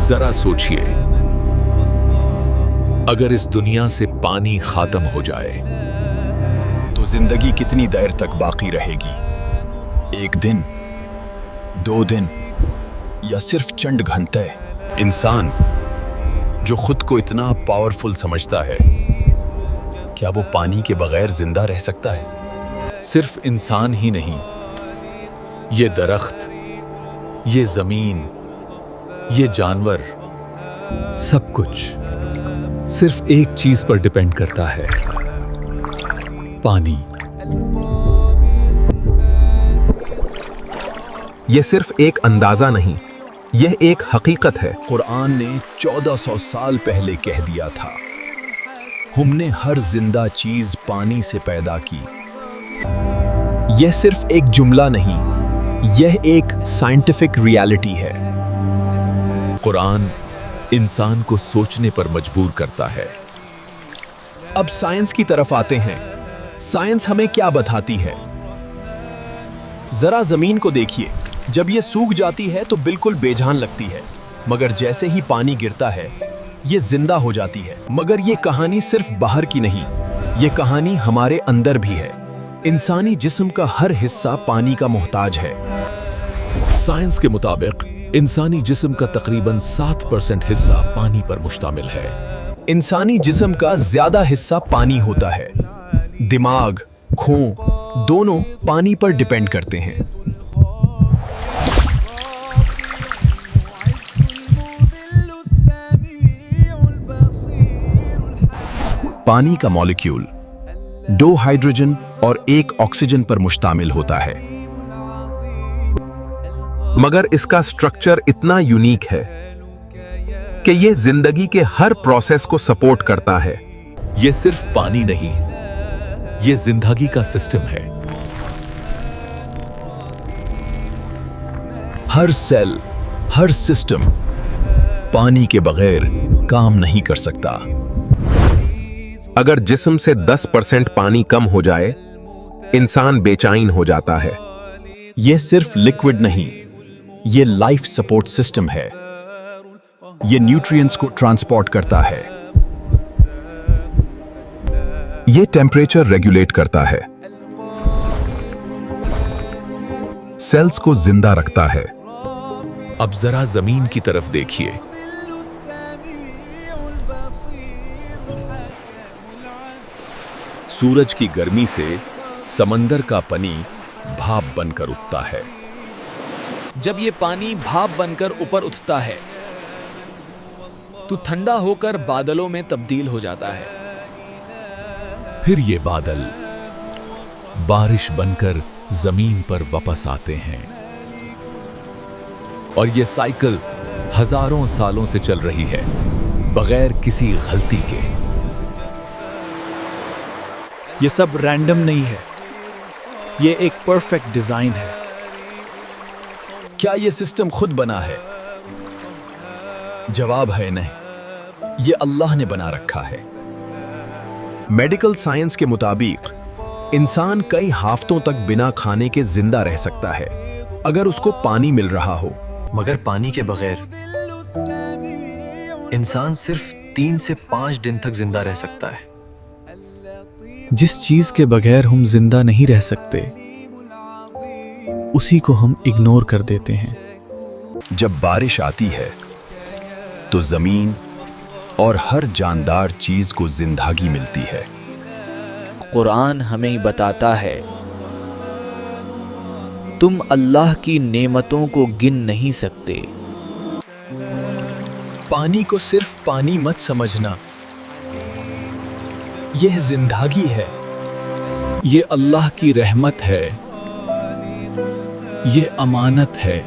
जरा सोचिए, अगर इस दुनिया से पानी खत्म हो जाए तो जिंदगी कितनी देर तक बाकी रहेगी? एक दिन, 2 दिन या सिर्फ चंद घंटे? इंसान जो खुद को इतना पावरफुल समझता है, क्या वो पानी के बगैर जिंदा रह सकता है? सिर्फ इंसान ही नहीं, ये दरख्त, ये जमीन, ये जानवर, सब कुछ सिर्फ एक चीज पर डिपेंड करता है, पानी। यह सिर्फ एक अंदाजा नहीं, यह एक हकीकत है। कुरान ने 1400 साल पहले कह दिया था, हमने हर जिंदा चीज पानी से पैदा की। यह सिर्फ एक जुमला नहीं, यह एक साइंटिफिक रियलिटी है। कुरान इंसान को सोचने पर मजबूर करता है। अब साइंस की तरफ आते हैं। साइंस हमें क्या बताती है? जरा जमीन को देखिए, जब ये सूख जाती है तो बिल्कुल बेजान लगती है, मगर जैसे ही पानी गिरता है ये जिंदा हो जाती है। मगर ये कहानी सिर्फ बाहर की नहीं, ये कहानी हमारे अंदर भी है। इंसानी जिस्म का हर हिस्सा पानी का मोहताज है। साइंस के मुताबिक इंसानी जिस्म का तकरीबन 7% हिस्सा पानी पर मुश्तमिल है। इंसानी जिस्म का ज्यादा हिस्सा पानी होता है। दिमाग, खून दोनों पानी पर डिपेंड करते हैं। पानी का मॉलिक्यूल 2 हाइड्रोजन और 1 ऑक्सीजन पर मुश्तमिल होता है। मगर इसका स्ट्रक्चर इतना यूनिक है कि यह जिंदगी के हर प्रोसेस को सपोर्ट करता है। ये सिर्फ पानी नहीं, ये जिंदगी का सिस्टम है। हर सेल, हर सिस्टम पानी के बगैर काम नहीं कर सकता। अगर जिस्म से 10% पानी कम हो जाए, इंसान बेचैन हो जाता है। यह सिर्फ लिक्विड नहीं, ये लाइफ सपोर्ट सिस्टम है। ये न्यूट्रिएंट्स को ट्रांसपोर्ट करता है। ये टेम्परेचर रेगुलेट करता है, सेल्स को जिंदा रखता है। अब जरा जमीन की तरफ देखिए। सूरज की गर्मी से समंदर का पानी भाप बनकर उठता है। जब ये पानी भाप बनकर ऊपर उठता है तो ठंडा होकर बादलों में तब्दील हो जाता है। फिर ये बादल बारिश बनकर जमीन पर वापस आते हैं और ये साइकिल हजारों सालों से चल रही है, बगैर किसी गलती के। ये सब रैंडम नहीं है, ये एक परफेक्ट डिजाइन है। क्या ये सिस्टम खुद बना है? जवाब है नहीं, ये अल्लाह ने बना रखा है। मेडिकल साइंस के मुताबिक इंसान कई हफ्तों तक बिना खाने के जिंदा रह सकता है, अगर उसको पानी मिल रहा हो। मगर पानी के बगैर इंसान सिर्फ 3 से 5 दिन तक जिंदा रह सकता है। जिस चीज के बगैर हम जिंदा नहीं रह सकते, उसी को हम इग्नोर कर देते हैं। जब बारिश आती है तो जमीन और हर जानदार चीज को जिंदगी मिलती है। कुरान हमें बताता है, तुम अल्लाह की नेमतों को गिन नहीं सकते। पानी को सिर्फ पानी मत समझना, यह जिंदगी है। ये अल्लाह की रहमत है, ये अमानत है।